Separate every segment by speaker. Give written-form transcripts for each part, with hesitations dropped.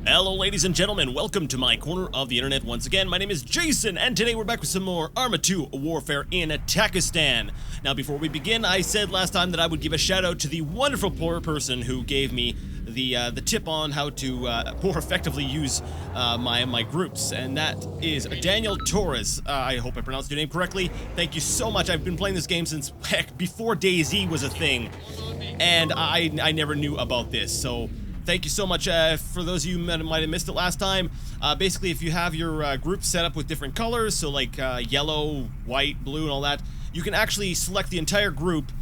Speaker 1: Hello ladies and gentlemen, welcome to my corner of the internet once again. My name is Jason, and today we're back with some more Arma 2 Warfare in Takistan. Now before we begin, I said last time that I would give a shout out to the wonderful poor person who gave me the tip on how to more effectively use my groups, and that is Daniel Torres. I hope I pronounced your name correctly. Thank you so much. I've been playing this game since, heck, before DayZ was a thing, and I never knew about this, so thank you so much. For those of you who might have missed it last time, basically if you have your group set up with different colors, so like yellow, white, blue, and all that, you can actually select the entire group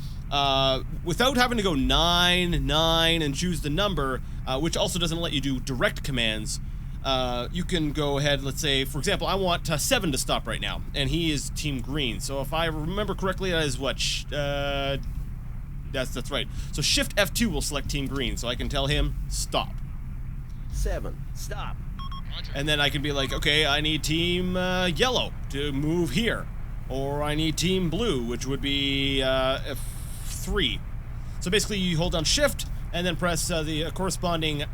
Speaker 1: without having to go 9, 9, and choose the number, which also doesn't let you do direct commands. You can go ahead, let's say, for example, I want 7 to stop right now, and he is Team Green. So if I remember correctly, that is what, that's right. So Shift F2 will select Team Green, so I can tell him, stop.
Speaker 2: 7, stop.
Speaker 1: And then I can be like, okay, I need Team Yellow to move here. Or I need Team Blue, which would be F3. So basically you hold down Shift, and then press the corresponding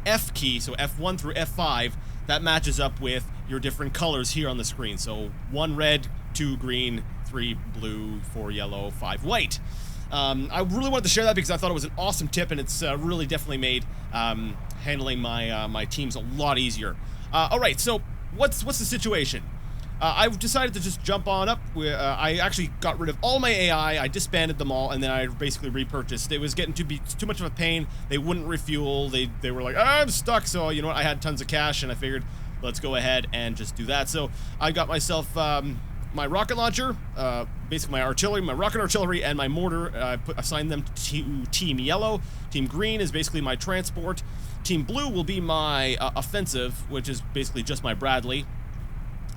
Speaker 1: F key, so F1 through F5, that matches up with your different colors here on the screen. So 1 red, 2 green, 3 blue, 4 yellow, 5 white. I really wanted to share that because I thought it was an awesome tip, and it's really definitely made handling my teams a lot easier. Alright, so what's the situation? I've decided to just jump on up. I actually got rid of all my AI, I disbanded them all, and then I basically repurchased. It was getting to be too much of a pain. They wouldn't refuel. They were like, I'm stuck, so you know what, I had tons of cash, and I figured, let's go ahead and just do that. So I got myself my rocket launcher, basically my artillery, my rocket artillery, and my mortar. Assigned them to Team Yellow. Team Green is basically my transport. Team Blue will be my offensive, which is basically just my Bradley.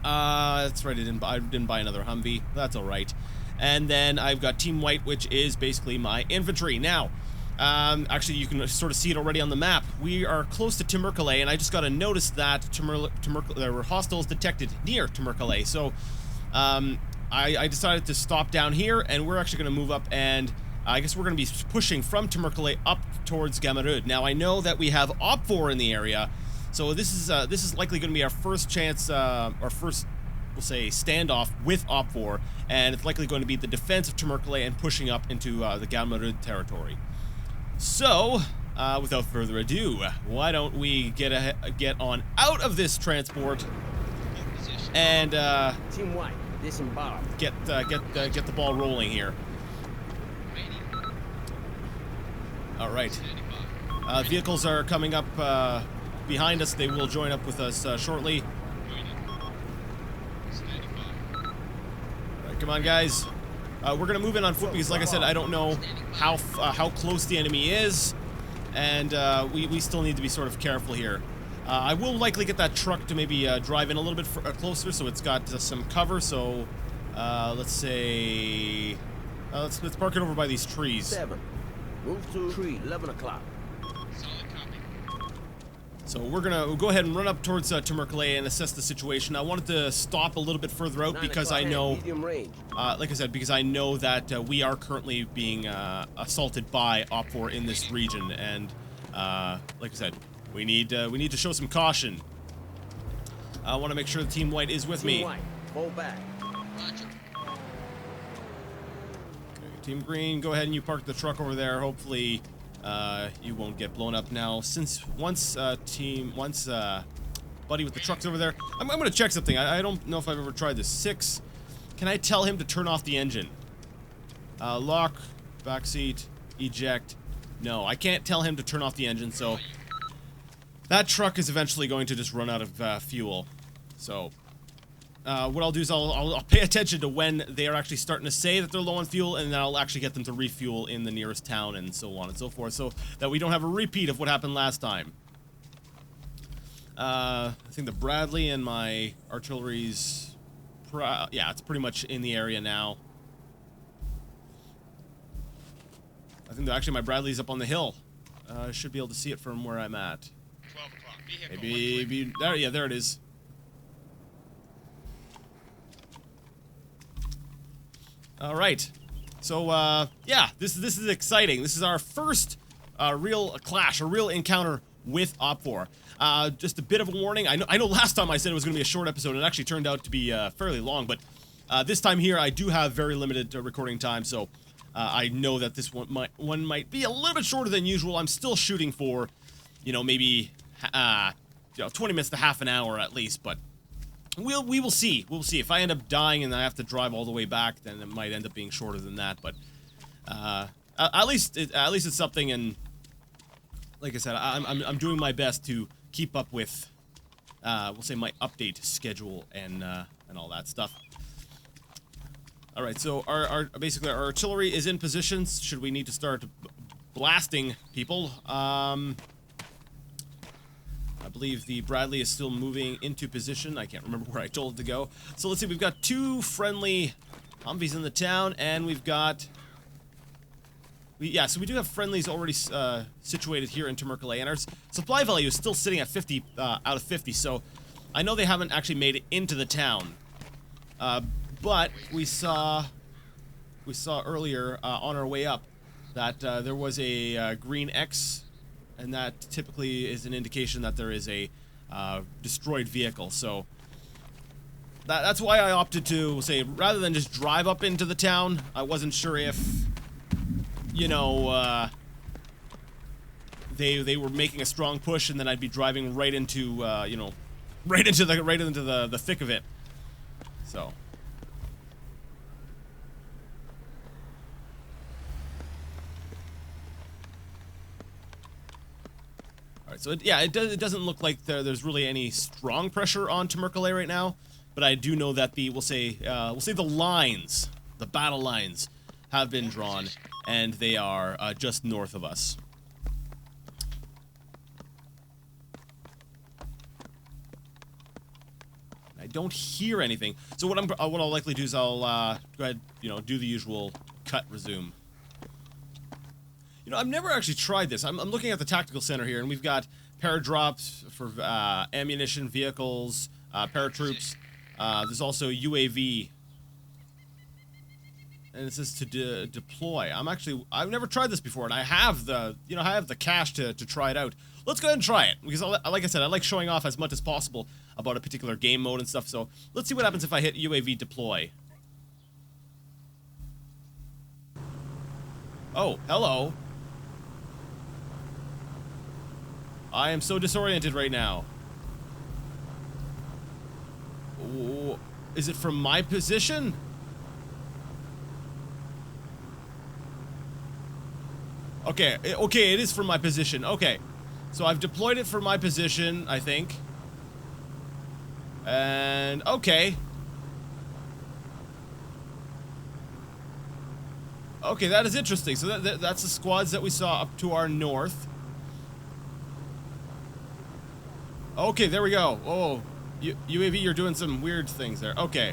Speaker 1: That's right, I didn't buy another Humvee. That's alright. And then I've got Team White, which is basically my infantry. Now, actually, you can sort of see it already on the map. We are close to Timurkale, and I just got a notice that there were hostiles detected near Timurkale. So, I decided to stop down here, and we're actually going to move up, and I guess we're going to be pushing from Timurkale up towards Gamarud. Now, I know that we have Opfor in the area, so this is likely going to be our first chance, our first, we'll say, standoff with Opfor, and it's likely going to be the defense of Timurkale and pushing up into the Gamarud territory. So, without further ado, why don't we get on out of this transport and
Speaker 2: Team White, disembark.
Speaker 1: Get the ball rolling here. All right. Vehicles are coming up behind us. They will join up with us shortly. All right, come on, guys. We're gonna move in on foot because, like I said, I don't know how close the enemy is, and we still need to be sort of careful here. I will likely get that truck to maybe drive in a little bit closer, so it's got some cover. So let's say let's park it over by these trees.
Speaker 2: 7, move to tree. 11 o'clock.
Speaker 1: So we'll go ahead and run up towards Timurkale and assess the situation. I wanted to stop a little bit further out because I know, like I said, because I know that we are currently being assaulted by Opfor in this region, and like I said, we need to show some caution. I want to make sure the Team White is with me.
Speaker 2: Team White, hold back.
Speaker 1: Okay, Team Green, go ahead and you park the truck over there. Hopefully, you won't get blown up now. Since once Buddy with the truck's over there, I'm gonna check something. I don't know if I've ever tried this. 6. Can I tell him to turn off the engine? Lock, backseat, eject. No, I can't tell him to turn off the engine, so that truck is eventually going to just run out of fuel. So, what I'll do is I'll pay attention to when they are actually starting to say that they're low on fuel, and then I'll actually get them to refuel in the nearest town and so on and so forth, so that we don't have a repeat of what happened last time. I think the Bradley and my artillery's... yeah, it's pretty much in the area now. I think that actually my Bradley's up on the hill. I should be able to see it from where I'm at.
Speaker 3: 12 o'clock.
Speaker 1: Maybe there, yeah, there it is. All right. So, yeah, this is exciting. This is our first real clash, a real encounter with Opfor. Just a bit of a warning. I know last time I said it was going to be a short episode. It actually turned out to be fairly long, but this time here I do have very limited recording time, so I know that this one might be a little bit shorter than usual. I'm still shooting for, you know, maybe 20 minutes to half an hour at least, but we will see. We'll see. If I end up dying and I have to drive all the way back, then it might end up being shorter than that. But at least it's something. And like I said, I'm doing my best to keep up with, we'll say, my update schedule and all that stuff. All right. So basically our artillery is in position. Should we need to start blasting people? I believe the Bradley is still moving into position. I can't remember where I told it to go. So let's see, we've got 2 friendly Humvees in the town, and we've got... so we do have friendlies already situated here in Temurkale, and our supply value is still sitting at 50 out of 50, so I know they haven't actually made it into the town. But we saw earlier on our way up that there was a green X, and that typically is an indication that there is a destroyed vehicle. So that's why I opted to say, rather than just drive up into the town, I wasn't sure if, you know, they were making a strong push, and then I'd be driving right into, you know, right into the thick of it. So. Alright, so it doesn't look like there's really any strong pressure on Temurkale right now, but I do know that we'll say the lines, the battle lines, have been drawn, and they are just north of us. I don't hear anything, so what I'll likely do is I'll go ahead, you know, do the usual cut resume. You know, I've never actually tried this. I'm looking at the tactical center here, and we've got paradrops for ammunition, vehicles, paratroops. There's also UAV, and it says to deploy. I've never tried this before, and I have the cash to try it out. Let's go ahead and try it, because like I said, I like showing off as much as possible about a particular game mode and stuff. So let's see what happens if I hit UAV deploy. Oh, hello. I am so disoriented right now. Is it from my position? Okay, it is from my position. Okay. So I've deployed it for my position, I think. And, okay. Okay, that is interesting. So that's the squads that we saw up to our north. Okay, there we go. Oh, UAV, you're doing some weird things there. Okay.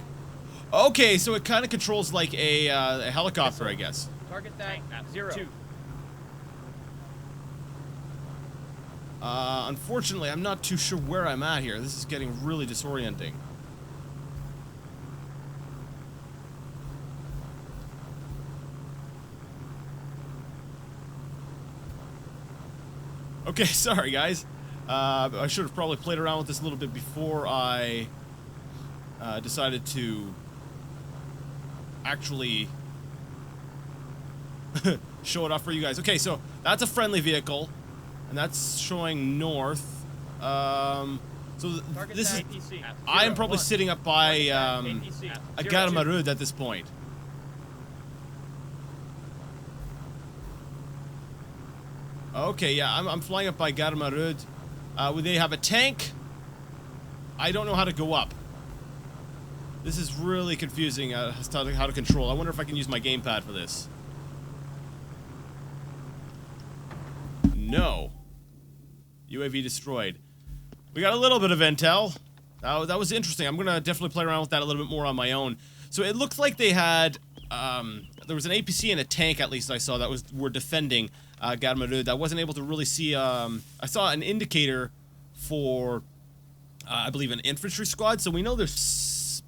Speaker 1: Okay, so it kind of controls like a helicopter, I guess.
Speaker 3: Target that at 0.
Speaker 1: Unfortunately, I'm not too sure where I'm at here. This is getting really disorienting. Okay, sorry guys. I should have probably played around with this a little bit before I decided to actually show it off for you guys. Okay, so that's a friendly vehicle, and that's showing north. So this is... I am probably sitting up by a Garamarud at this point. Okay, yeah, I'm flying up by Garamarud. They have a tank. I don't know how to go up. This is really confusing as to how to control. I wonder if I can use my gamepad for this. No. UAV destroyed. We got a little bit of intel. That was interesting. I'm going to definitely play around with that a little bit more on my own. So it looked like they had... there was an APC and a tank, at least I saw, that were defending Garamarud. I wasn't able to really see... I saw an indicator for, I believe, an infantry squad, so we know there's...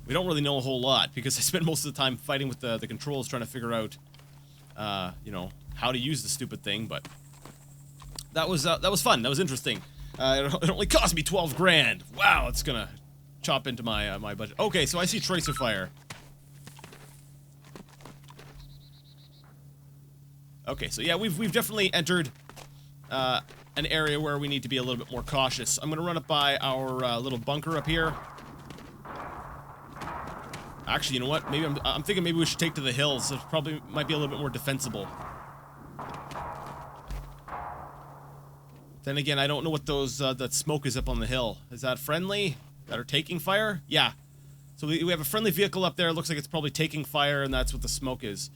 Speaker 1: We don't really know a whole lot, because I spent most of the time fighting with the controls, trying to figure out, you know, how to use the stupid thing, but... that was fun. That was interesting. It only cost me 12 grand. Wow, it's gonna chop into my my budget. Okay, so I see tracer fire. Okay, so yeah, we've definitely entered an area where we need to be a little bit more cautious. I'm gonna run up by our little bunker up here. Actually, you know what? Maybe I'm thinking maybe we should take to the hills. It probably might be a little bit more defensible. Then again, I don't know what those that smoke is up on the hill. Is that friendly? That are taking fire? Yeah. So we have a friendly vehicle up there. It looks like it's probably taking fire, and that's what the smoke is.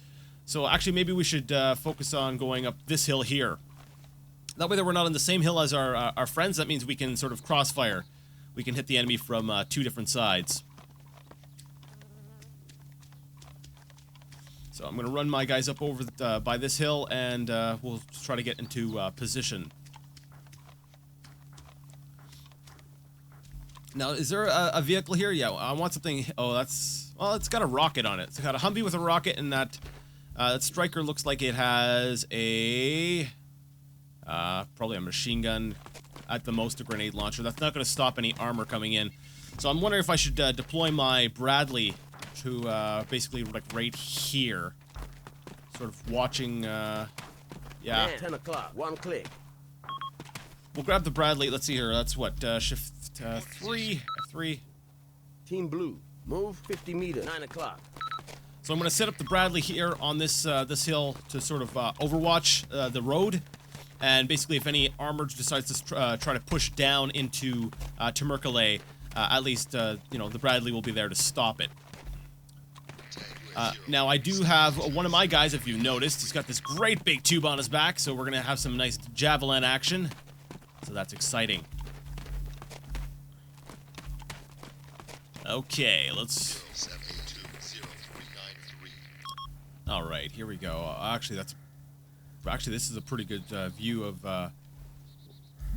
Speaker 1: So actually, maybe we should focus on going up this hill here. That way that we're not on the same hill as our friends. That means we can sort of crossfire. We can hit the enemy from 2 different sides. So I'm going to run my guys up over by this hill, and we'll try to get into position. Now, is there a vehicle here? Yeah, I want something. Oh, well, it's got a rocket on it. It's got a Humvee with a rocket, and that Striker looks like it has a probably a machine gun, at the most a grenade launcher. That's not going to stop any armor coming in. So I'm wondering if I should deploy my Bradley to basically like right here, sort of watching. Yeah.
Speaker 2: Man, 10 o'clock. 1 click.
Speaker 1: We'll grab the Bradley. Let's see here. That's what shift 3. F3.
Speaker 2: Team Blue, move 50 meters. 9 o'clock.
Speaker 1: So I'm going to set up the Bradley here on this this hill to sort of overwatch the road, and basically if any armor decides to try to push down into Tamerkale, at least you know, the Bradley will be there to stop it. Now I do have one of my guys, if you noticed, he's got this great big tube on his back, so we're going to have some nice javelin action. So that's exciting. Okay, let's... Alright, here we go. Actually, this is a pretty good view of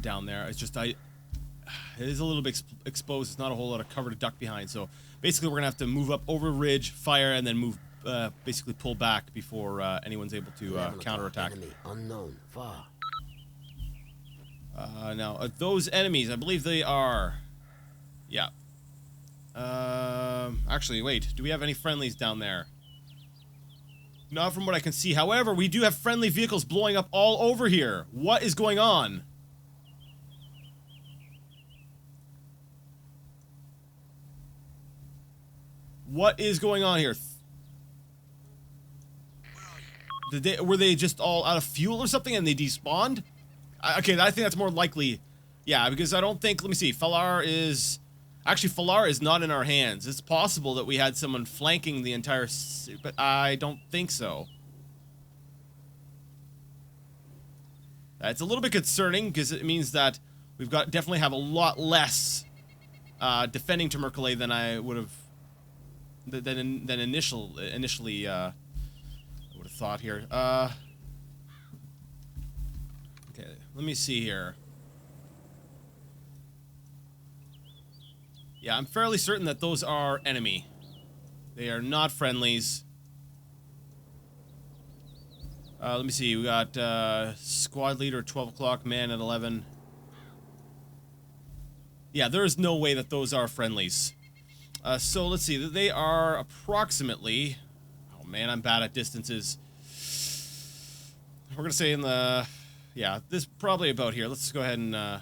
Speaker 1: down there. It's just, it is a little bit exposed. It's not a whole lot of cover to duck behind. So basically, we're going to have to move up over ridge, fire, and then move, basically pull back before anyone's able to counterattack.
Speaker 2: Enemy unknown, far.
Speaker 1: Now, those enemies, I believe they are... Yeah. Actually, wait. Do we have any friendlies down there? Not from what I can see. However, we do have friendly vehicles blowing up all over here. What is going on? What is going on here? Were they just all out of fuel or something and they despawned? Okay, I think that's more likely. Yeah, because I don't think... Let me see. Falar is... Actually, Falar is not in our hands. It's possible that we had someone flanking the entire... But I don't think so. It's a little bit concerning, because it means that we've got definitely have a lot less defending Tamerkale than I would have... Than initially I would have thought here. Okay, let me see here. Yeah, I'm fairly certain that those are enemy. They are not friendlies. Let me see. We got squad leader 12 o'clock, man at 11. Yeah, there is no way that those are friendlies. So let's see. They are approximately... Oh man, I'm bad at distances. We're gonna say in the... Yeah, this probably about here. Let's go ahead and...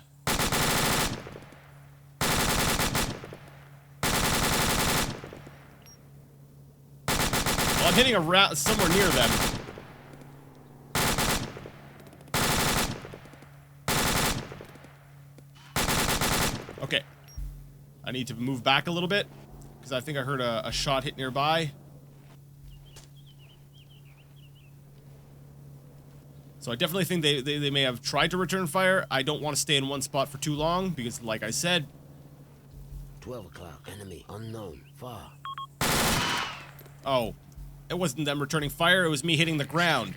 Speaker 1: I'm hitting a rat somewhere near them. Okay. I need to move back a little bit, because I think I heard a shot hit nearby. So I definitely think they may have tried to return fire. I don't want to stay in one spot for too long, because like I said...
Speaker 2: 12 o'clock, enemy unknown, far.
Speaker 1: Oh. It wasn't them returning fire, it was me hitting the ground.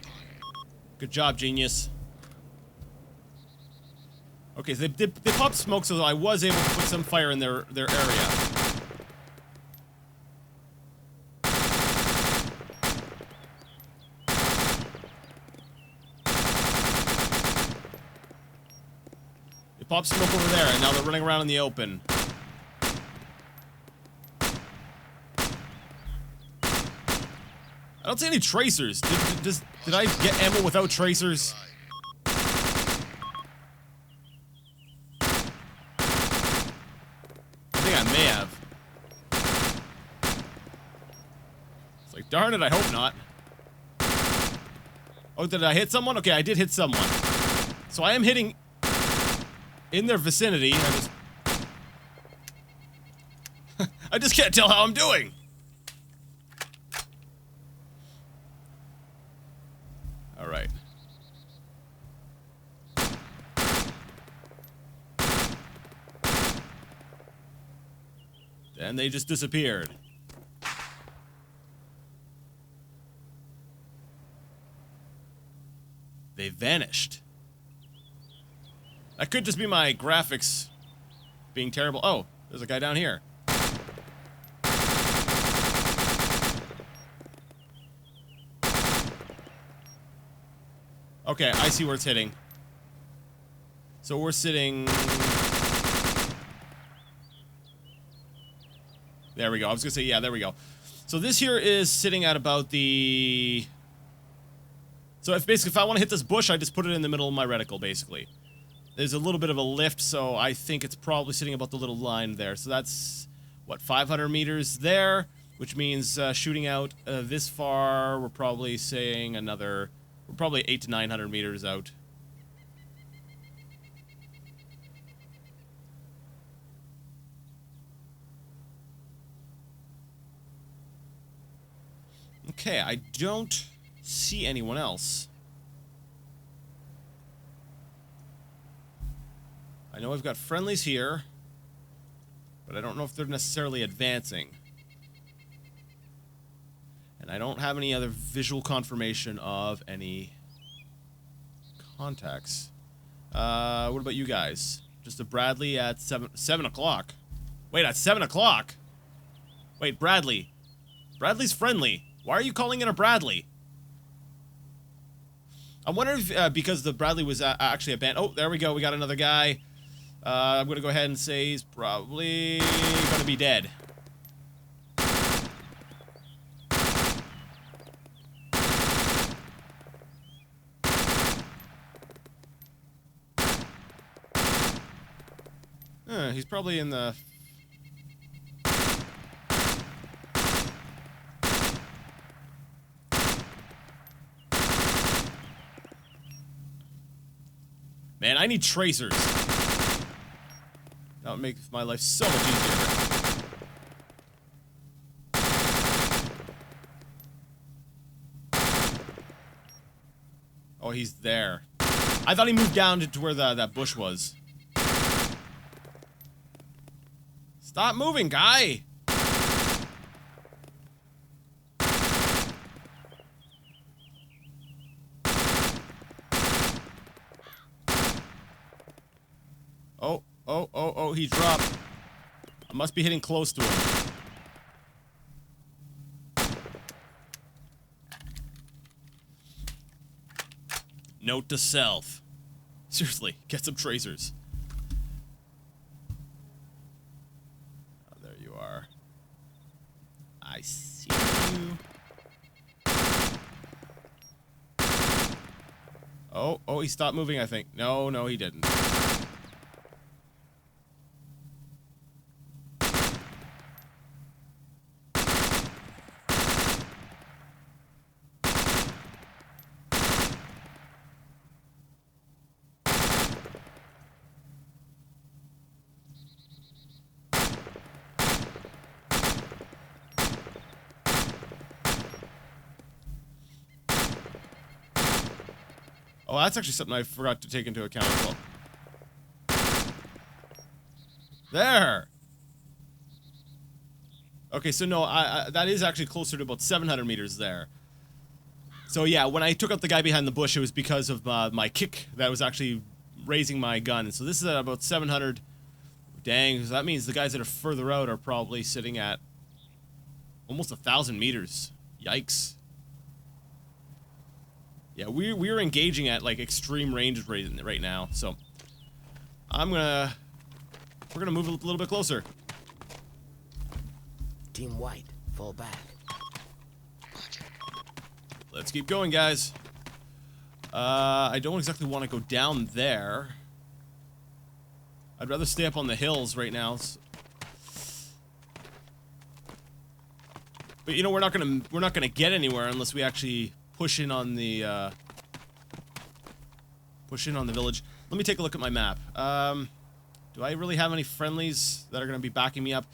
Speaker 1: Good job, genius. Okay, so they popped smoke, so I was able to put some fire in their area. pop smoke over there, and now they're running around in the open. I don't see any tracers. Did I get ammo without tracers? I think I may have. It's like, darn it, I hope not. Oh, did I hit someone? Okay, I did hit someone. So I am hitting in their vicinity. I just can't tell how I'm doing. All right. And they just disappeared. They vanished. That could just be my graphics being terrible. Oh, there's a guy down here. Okay, I see where it's hitting. So we're sitting... There we go. I was gonna say, yeah, there we go. So this here is sitting at about the... So if I want to hit this bush, I just put it in the middle of my reticle, basically. There's a little bit of a lift, so I think it's probably sitting about the little line there. So that's, what, 500 meters there? Which means shooting out this far, we're probably saying another... We're probably 800 to 900 meters out. Okay, I don't see anyone else. I know I've got friendlies here, but I don't know if they're necessarily advancing. And I don't have any other visual confirmation of any contacts. What about you guys? Just a Bradley at 7 o'clock. Wait, at 7 o'clock? Wait, Bradley. Bradley's friendly. Why are you calling in a Bradley? I wonder if, because the Bradley was actually a band. Oh, there we go. We got another guy. I'm going to go ahead and say he's probably going to be dead. He's probably in the... Man, I need tracers. That would make my life so much easier. Oh, he's there. I thought he moved down to where that bush was. Stop moving, guy! Oh, he dropped. I must be hitting close to him. Note to self. Seriously, get some tracers. Oh, there you are. I see you. Oh, he stopped moving, I think. No, he didn't. Oh, that's actually something I forgot to take into account as well. There! Okay, so no, that is actually closer to about 700 meters there. So yeah, when I took out the guy behind the bush, it was because of my kick that was actually raising my gun. So this is at about 700. Dang, so that means the guys that are further out are probably sitting at almost 1,000 meters. Yikes. Yeah, we're engaging at like extreme ranges right now, so We're gonna move a little bit closer.
Speaker 2: Team white, fall back.
Speaker 1: Let's keep going, guys. I don't exactly want to go down there. I'd rather stay up on the hills right now. But you know, we're not gonna get anywhere unless we actually push in on the village. Let me take a look at my map. Do I really have any friendlies that are gonna be backing me up?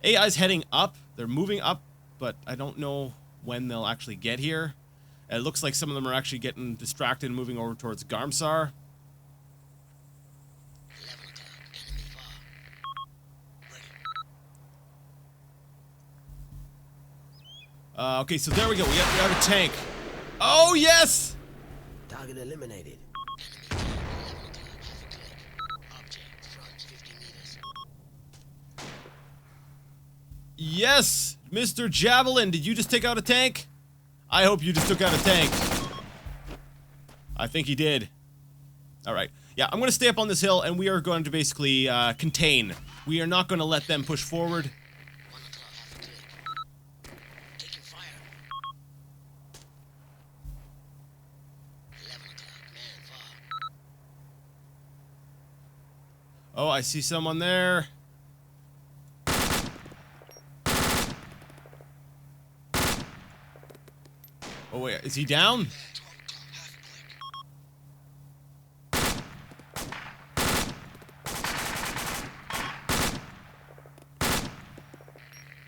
Speaker 1: AI's heading up. They're moving up, but I don't know when they'll actually get here. It looks like some of them are actually getting distracted and moving over towards Garmsar. Okay, so there we go. We have a tank. Oh, yes!
Speaker 2: Target eliminated.
Speaker 1: Yes! Mr. Javelin, did you just take out a tank? I hope you just took out a tank. I think he did. Alright. Yeah, I'm going to stay up on this hill, and we are going to basically contain. We are not going to let them push forward. Oh, I see someone there. Oh, wait, is he down?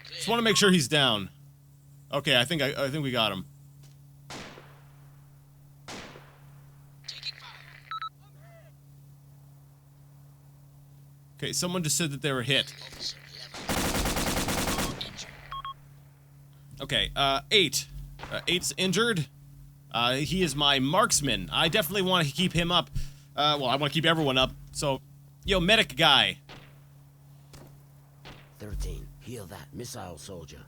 Speaker 1: Just want to make sure he's down. Okay, I think we got him. Okay, someone just said that they were hit. Okay, 8. 8's injured. He is my marksman. I definitely want to keep him up. Well, I want to keep everyone up. So, yo, medic guy.
Speaker 2: 13. Heal that missile soldier.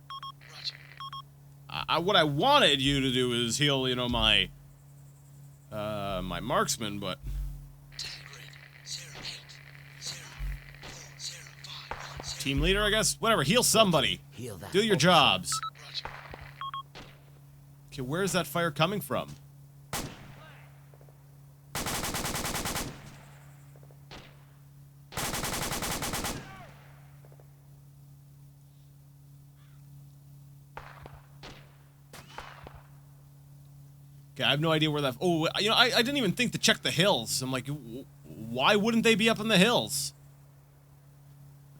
Speaker 1: What I wanted you to do is heal, you know, my marksman, but... Team leader, I guess? Whatever, heal somebody.
Speaker 2: Heal that.
Speaker 1: Do your jobs. Okay, where's that fire coming from? Okay, I have no idea where that... Oh, you know, I didn't even think to check the hills. I'm like, why wouldn't they be up in the hills?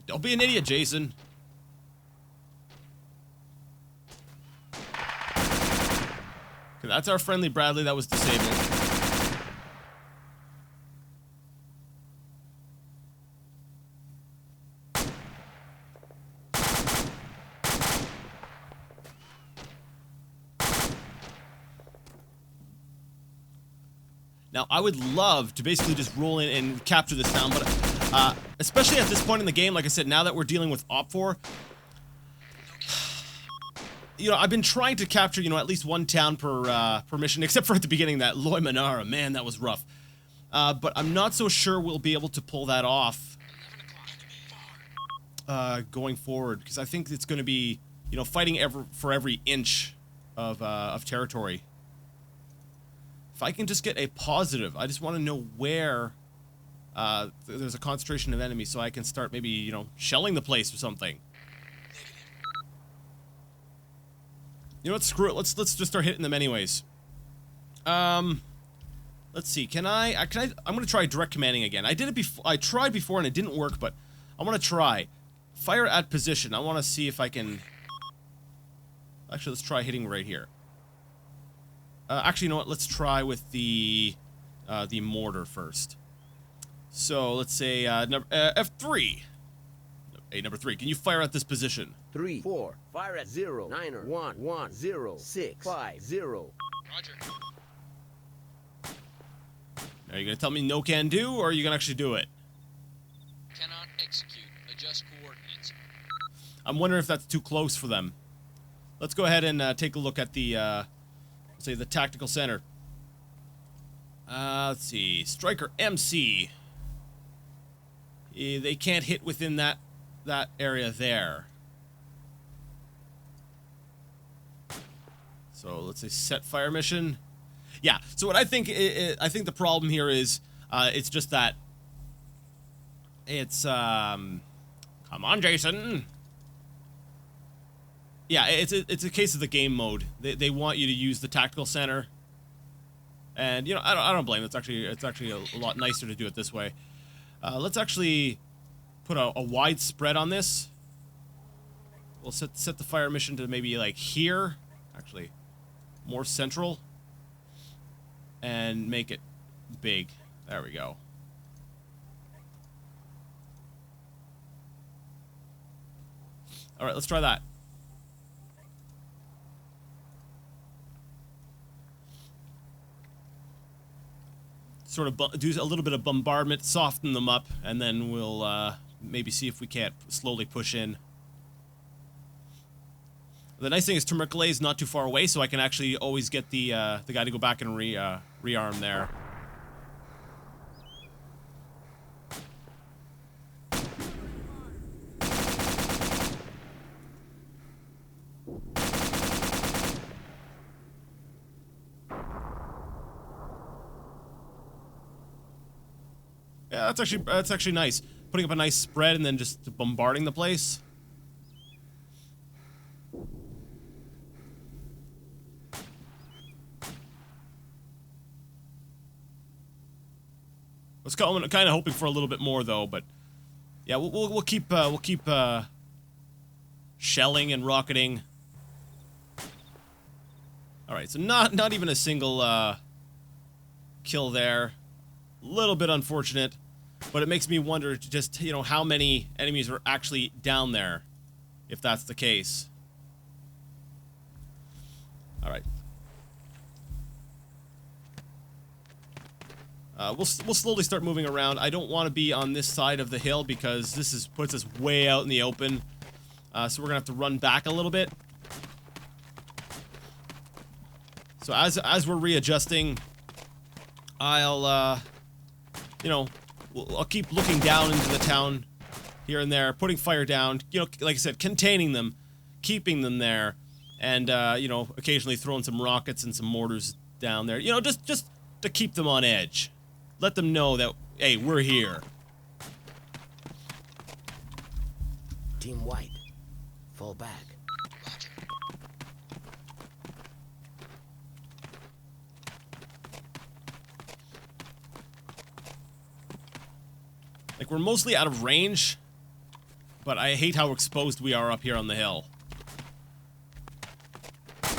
Speaker 1: Don't be an idiot, Jason. Okay, that's our friendly Bradley that was disabled. Now, I would love to basically just roll in and capture this town, but especially at this point in the game, like I said, now that we're dealing with Opfor, you know, I've been trying to capture, you know, at least one town per mission, except for at the beginning, that Loy Manara. Man, that was rough. But I'm not so sure we'll be able to pull that off going forward, because I think it's going to be, you know, fighting for every inch of territory. If I can just get a positive, I just want to know where there's a concentration of enemies, so I can start maybe, you know, shelling the place or something. You know what? Screw it. Let's just start hitting them anyways. Let's see. I'm gonna try direct commanding again. I did it before. I tried before and it didn't work, but I want to try. Fire at position. I want to see if I can. Actually, let's try hitting right here. Actually, you know what? Let's try with the mortar first. So let's say F3. Hey, number 3. Can you fire at this position?
Speaker 2: 3, 4. Fire at 0, 9er, 1, 1, 0, 6, 5, 0.
Speaker 3: Roger.
Speaker 1: Are you gonna tell me no can do, or are you gonna actually do it?
Speaker 3: Cannot execute. Adjust coordinates.
Speaker 1: I'm wondering if that's too close for them. Let's go ahead and take a look at the say the tactical center. Let's see, Striker MC. they can't hit within that area there. So let's say set fire mission. Yeah. So what I think I think the problem here is it's just that it's come on, Jason. Yeah, it's a case of the game mode. They want you to use the tactical center, and you know I don't blame. It's actually a lot nicer to do it this way. Let's actually put a wide spread on this. We'll set the fire mission to maybe like here, actually more central, and make it big. There we go. All right, let's try that. Sort of do a little bit of bombardment, soften them up, and then we'll maybe see if we can't slowly push in. The nice thing is Temurkale is not too far away, so I can actually always get the guy to go back and rearm there. Yeah, that's actually nice. Putting up a nice spread and then just bombarding the place. I'm kind of hoping for a little bit more though, but yeah, we'll keep shelling and rocketing. All right, so not even a single kill there. A little bit unfortunate, but it makes me wonder just, you know, how many enemies are actually down there, if that's the case. All right. We'll slowly start moving around. I don't want to be on this side of the hill because this puts us way out in the open. So we're gonna have to run back a little bit. So as we're readjusting, I'll you know, I'll keep looking down into the town here and there, putting fire down. You know, like I said, containing them, keeping them there, and you know, occasionally throwing some rockets and some mortars down there. You know, just to keep them on edge. Let them know that, hey, we're here.
Speaker 2: Team White, fall back.
Speaker 3: Roger.
Speaker 1: Like, we're mostly out of range, but I hate how exposed we are up here on the hill.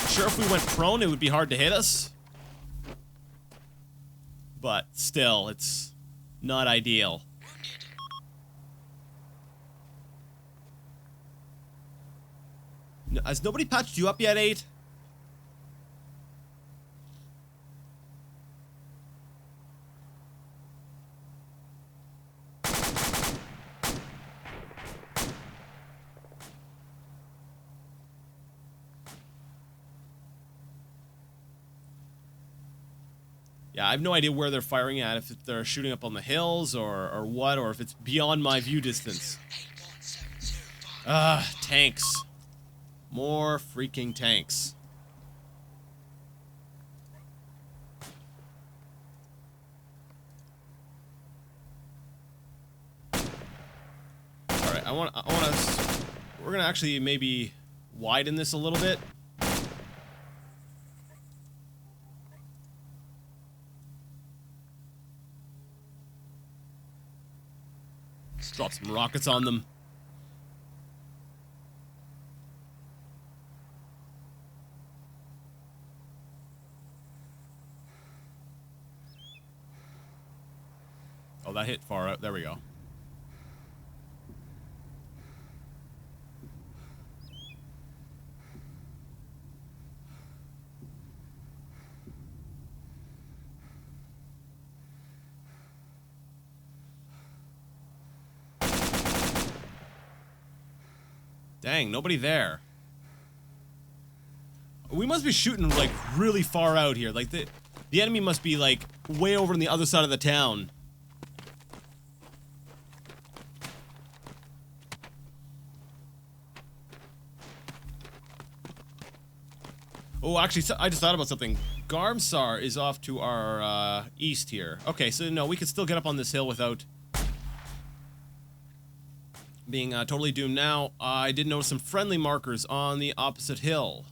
Speaker 1: Sure, if we went prone, it would be hard to hit us. But still, it's not ideal. Has nobody patched you up yet, 8? Yeah, I have no idea where they're firing at, if they're shooting up on the hills or what, or if it's beyond my view distance. Tanks. More freaking tanks. Alright, we're gonna actually maybe widen this a little bit. Drop some rockets on them. Oh, that hit far out. There we go. Dang, nobody there. We must be shooting, like, really far out here. Like, the enemy must be, like, way over on the other side of the town. Oh, actually, I just thought about something. Garmsar is off to our east here. Okay, so no, we could still get up on this hill without being totally doomed. Now, I did notice some friendly markers on the opposite hill.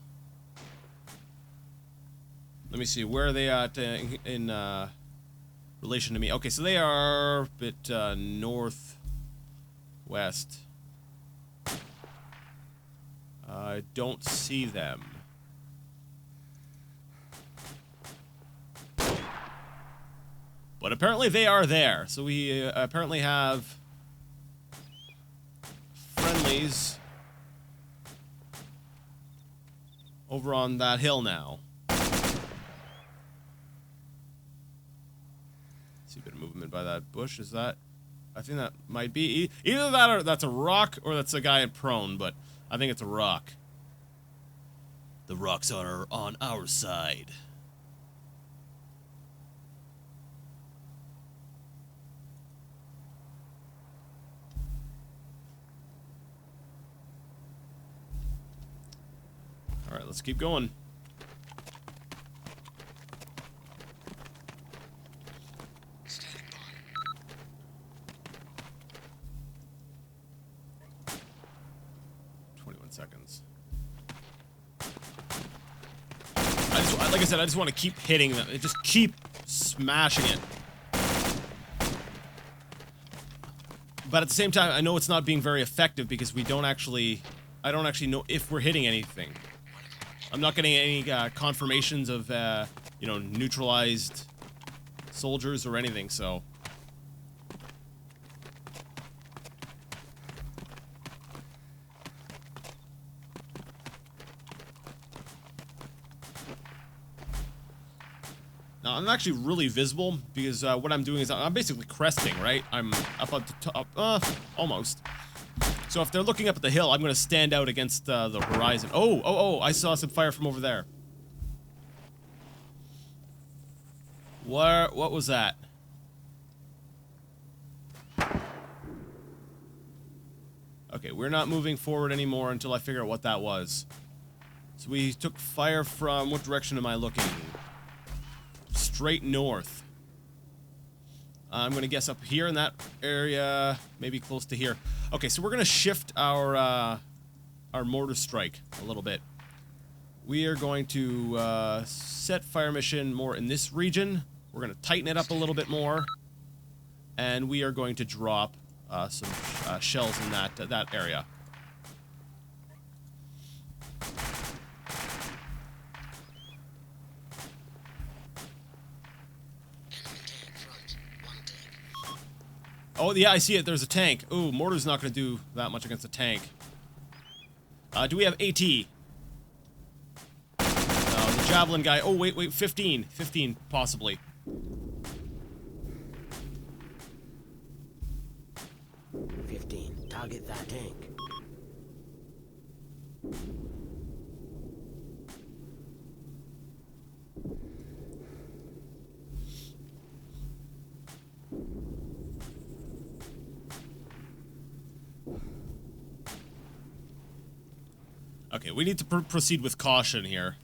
Speaker 1: Let me see, where are they at in relation to me? Okay, so they are a bit northwest. I don't see them. But apparently they are there. So we apparently have friendlies over on that hill now. See a bit of movement by that bush. Is that? I think that might be either that or that's a rock or that's a guy in prone, but I think it's a rock. The rocks are on our side. All right, let's keep going.
Speaker 3: Standing by.
Speaker 1: 21 seconds. Like I said, I just want to keep hitting them. Just keep smashing it. But at the same time, I know it's not being very effective because we don't actually... I don't actually know if we're hitting anything. I'm not getting any confirmations of, you know, neutralized soldiers or anything, so... Now, I'm actually really visible because what I'm doing is I'm basically cresting, right? I'm up at the top, almost. So if they're looking up at the hill, I'm going to stand out against the horizon. Oh, I saw some fire from over there. What was that? Okay, we're not moving forward anymore until I figure out what that was. So we took fire from, what direction am I looking? Straight north. I'm gonna guess up here in that area, maybe close to here. Okay, so we're gonna shift our mortar strike a little bit. We are going to set fire mission more in this region. We're gonna tighten it up a little bit more, and we are going to drop some shells in that area. Oh, yeah, I see it. There's a tank. Ooh, mortar's not going to do that much against a tank. Do we have AT? The javelin guy. Oh, wait, 15. 15, possibly.
Speaker 2: Target that tank.
Speaker 1: Okay, we need to proceed with caution here.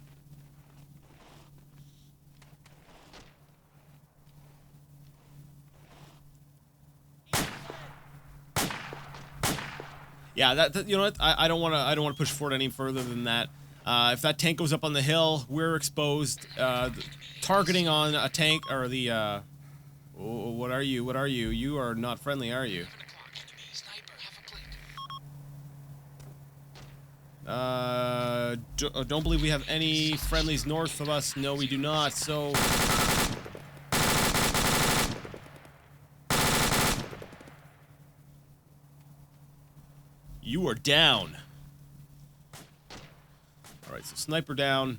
Speaker 1: Yeah, that you know what? I don't want to push forward any further than that. If that tank goes up on the hill, we're exposed. Targeting on a tank or the oh, what are you? What are you? You are not friendly, are you? Don't believe we have any friendlies north of us. No, we do not. So. You are down. Alright, so sniper down.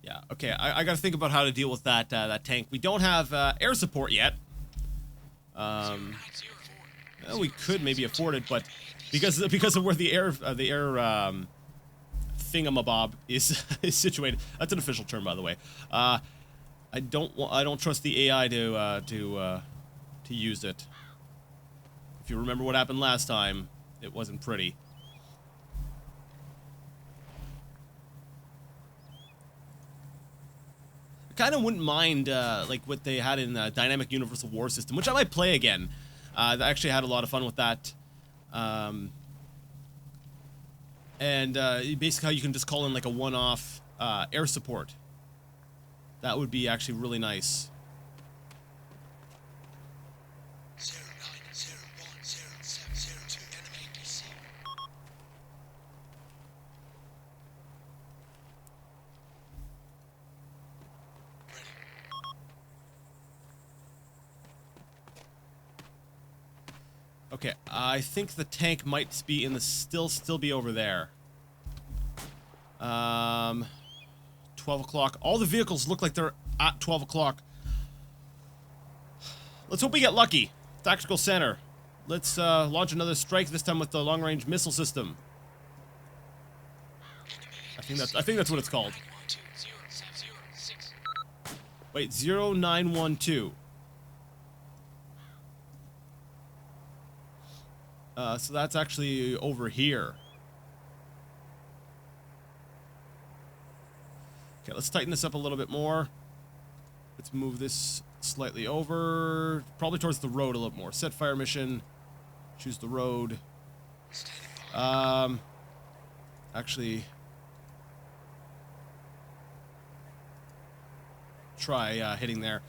Speaker 1: Yeah, okay, I gotta think about how to deal with that tank. We don't have air support yet. Well, we could maybe afford it, but because of where the air thingamabob is is situated. That's an official term, by the way. I don't trust the AI to use it. If you remember what happened last time, it wasn't pretty. I kind of wouldn't mind like what they had in the Dynamic Universal War System, which I might play again. I actually had a lot of fun with that. And basically how you can just call in like a one-off air support. That would be actually really nice.
Speaker 3: 09010702 enemy APC. Ready.
Speaker 1: Okay, I think the tank might be in the still be over there. 12 o'clock. All the vehicles look like they're at 12 o'clock. Let's hope we get lucky. Tactical center. Let's launch another strike, this time with the long-range missile system. I think that's what it's called. Wait, 0912. So that's actually over here. Okay, let's tighten this up a little bit more. Let's move this slightly over. Probably towards the road a little more. Set fire mission. Choose the road. Actually, try hitting there.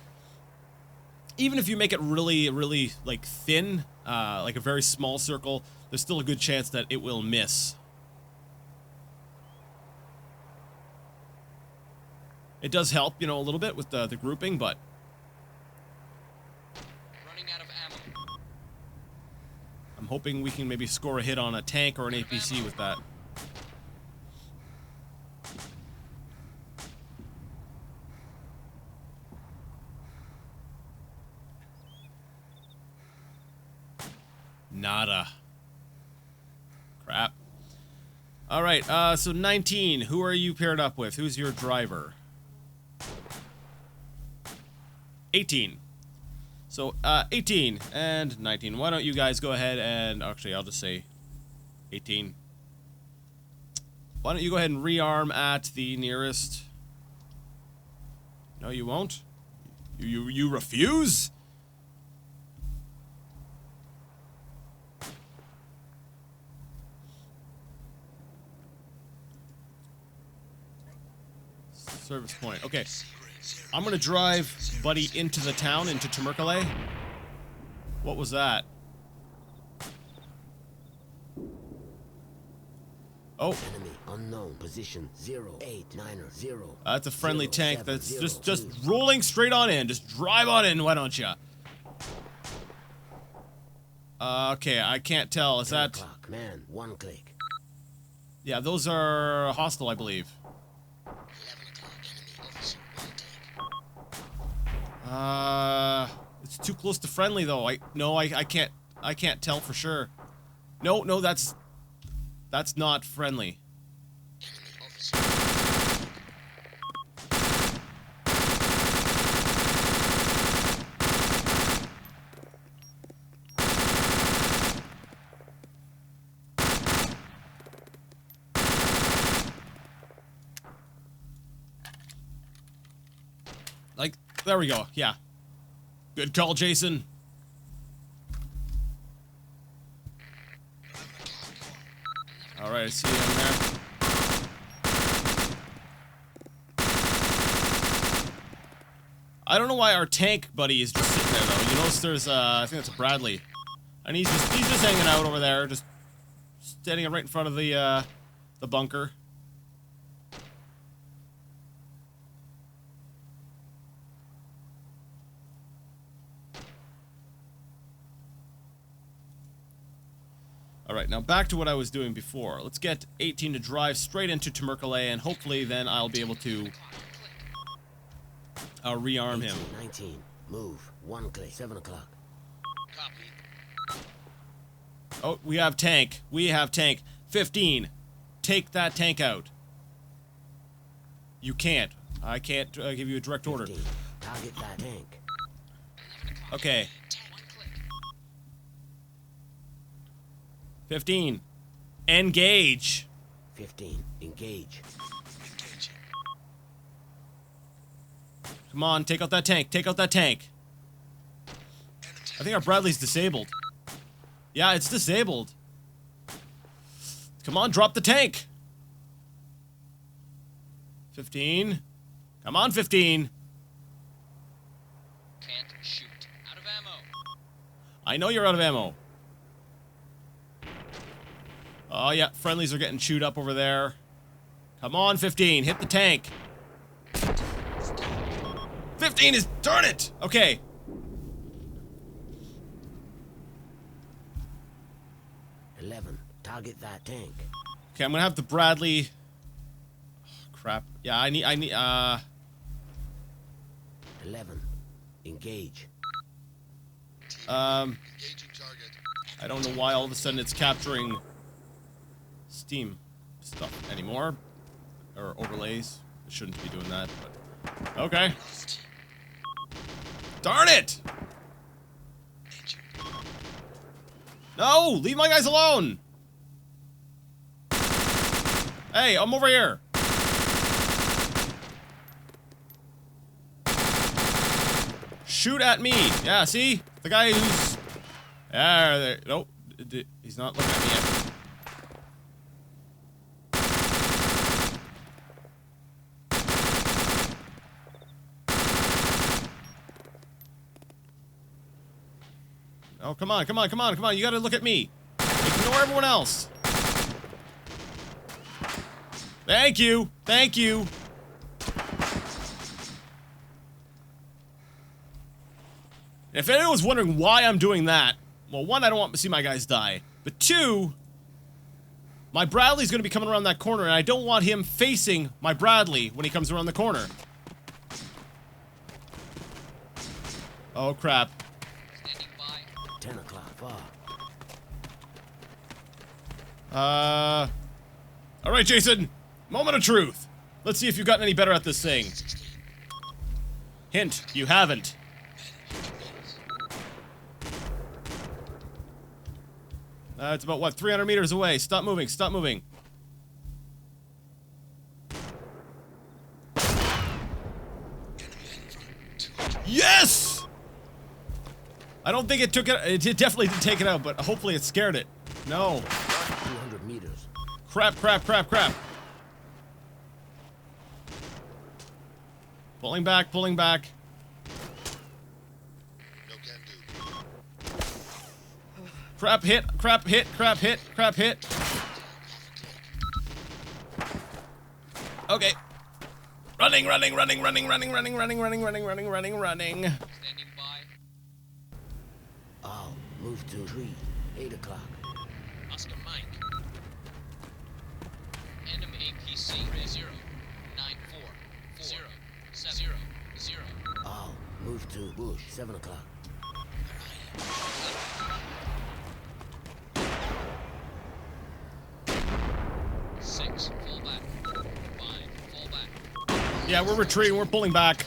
Speaker 1: Even if you make it really, really, like, thin, like a very small circle, there's still a good chance that it will miss. It does help, you know, a little bit with the grouping, but...
Speaker 3: Running out of ammo.
Speaker 1: I'm hoping we can maybe score a hit on a tank or an APC with that. Nada. Crap. Alright, so 19. Who are you paired up with? Who's your driver? 18. So, 18 and 19. Why don't you guys go ahead and... Actually, I'll just say 18. Why don't you go ahead and rearm at the nearest... No, you won't? You refuse? Service point. Okay. I'm gonna drive Buddy into the town, into Tamerkale. What was that? Oh.
Speaker 2: Enemy unknown position 0890.
Speaker 1: That's a friendly tank that's just rolling straight on in. Just drive on in, why don't ya? Okay, I can't tell. Is that...
Speaker 2: Man, one click.
Speaker 1: Yeah, those are hostile, I believe.
Speaker 3: 11 o'clock enemy officer. One take.
Speaker 1: It's too close to friendly though. I can't tell for sure. No, that's not friendly.
Speaker 3: Enemy officer.
Speaker 1: Like, there we go. Yeah. Good call, Jason. Alright, I see you in there. I don't know why our tank buddy is just sitting there, though. You notice there's, I think that's a Bradley. And he's just hanging out over there, just standing right in front of the bunker. Alright, now back to what I was doing before. Let's get 18 to drive straight into Tamerkale, and hopefully then I'll be able to rearm
Speaker 2: 18,
Speaker 1: him.
Speaker 2: 19. Move. One click. 7 o'clock.
Speaker 3: Copy.
Speaker 1: Oh, we have tank. We have tank. 15. Take that tank out. You can't. I can't give you a direct order.
Speaker 2: 15. Target that tank.
Speaker 3: 11 o'clock.
Speaker 1: Okay.
Speaker 3: 10. 1 click.
Speaker 1: 15. Engage.
Speaker 2: 15. Engage.
Speaker 3: Engaging.
Speaker 1: Come on, take out that tank. Take out that tank. I think our Bradley's disabled. Yeah, it's disabled. Come on, drop the tank. 15. Come on, 15.
Speaker 3: Can't shoot. Out of ammo.
Speaker 1: I know you're out of ammo. Oh, yeah, friendlies are getting chewed up over there. Come on, 15. Hit the tank. 15 is... Darn it! Okay.
Speaker 2: Target that tank.
Speaker 1: Okay, I'm gonna have the Bradley... Oh, crap. Yeah, I need,
Speaker 2: 11. Engage.
Speaker 3: Engaging target.
Speaker 1: I don't know why all of a sudden it's capturing Steam stuff anymore. Or overlays. It shouldn't be doing that, but... Okay.
Speaker 3: Lost.
Speaker 1: Darn it!
Speaker 3: Danger.
Speaker 1: No! Leave my guys alone! Hey, I'm over here! Shoot at me! Yeah, see? The guy who's... Yeah, there... Nope. He's not looking at me yet. Oh, come on, come on, come on, come on. You gotta look at me. Ignore everyone else. Thank you. Thank you. If anyone was wondering why I'm doing that, well, one, I don't want to see my guys die. But two, my Bradley's gonna be coming around that corner, and I don't want him facing my Bradley when he comes around the corner. Oh, crap.
Speaker 3: Standing by.
Speaker 2: 10 o'clock.
Speaker 3: Far.
Speaker 1: Alright, Jason. Moment of truth. Let's see if you've gotten any better at this thing.
Speaker 3: 16.
Speaker 1: Hint, you haven't.
Speaker 3: 100 meters.
Speaker 1: It's about, what, 300 meters away. Stop moving, stop moving.
Speaker 3: Enemy in front. 200.
Speaker 1: Yes! I don't think it took it. It definitely didn't take it out, but hopefully it scared it. No.
Speaker 2: 200 meters.
Speaker 1: Crap, crap, crap, crap. Pulling back, pulling back.
Speaker 3: No can do.
Speaker 1: Crap hit, crap hit, crap hit, crap hit. Okay. Running, running, running, running, running, running, running, running, running, running, running, running.
Speaker 3: Standing by.
Speaker 2: All move to tree. 8 o'clock.
Speaker 3: Oscar Mike. Enemy APC 0 9 4 4 7 0 0.
Speaker 2: All move to bush. 7 o'clock.
Speaker 3: 6 fall back. 5 fall back.
Speaker 1: Yeah, we're retreating, we're pulling back.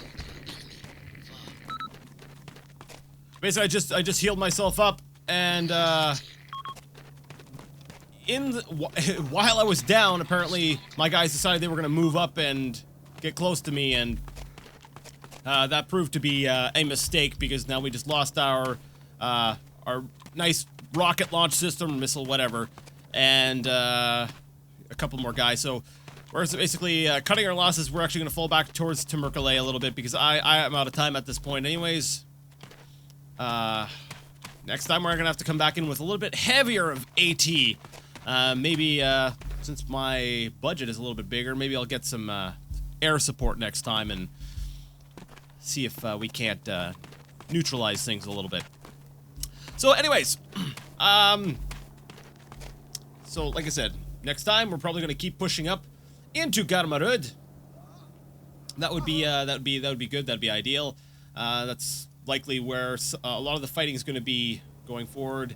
Speaker 1: Basically, I just healed myself up, and while I was down, apparently my guys decided they were gonna move up and get close to me, and that proved to be a mistake because now we just lost our nice rocket launch system, missile, whatever, and a couple more guys. So we're basically cutting our losses. We're actually gonna fall back towards Timurkale a little bit because I am out of time at this point, anyways. Next time we're gonna have to come back in with a little bit heavier of AT. Maybe, since my budget is a little bit bigger, maybe I'll get some, air support next time and see if, we can't, neutralize things a little bit. So, anyways, so, like I said, next time we're probably gonna keep pushing up into Garmarud. That would be good, that'd be ideal. That's likely where a lot of the fighting is going to be going forward.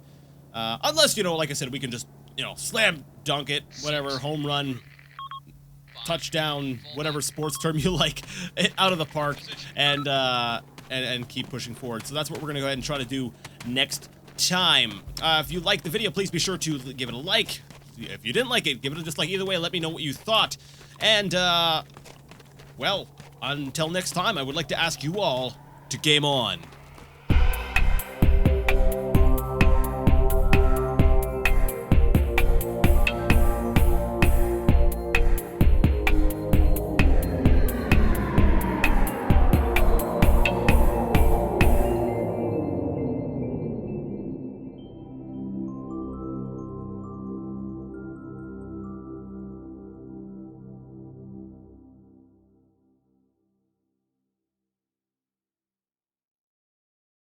Speaker 1: Unless, you know, like I said, we can just, you know, slam dunk it, whatever, home run, touchdown, whatever sports term you like, out of the park, and keep pushing forward. So that's what we're gonna go ahead and try to do next time. If you liked the video, please be sure to give it a like. If you didn't like it, give it a dislike. Either way, let me know what you thought. And, well, until next time, I would like to ask you all to game on.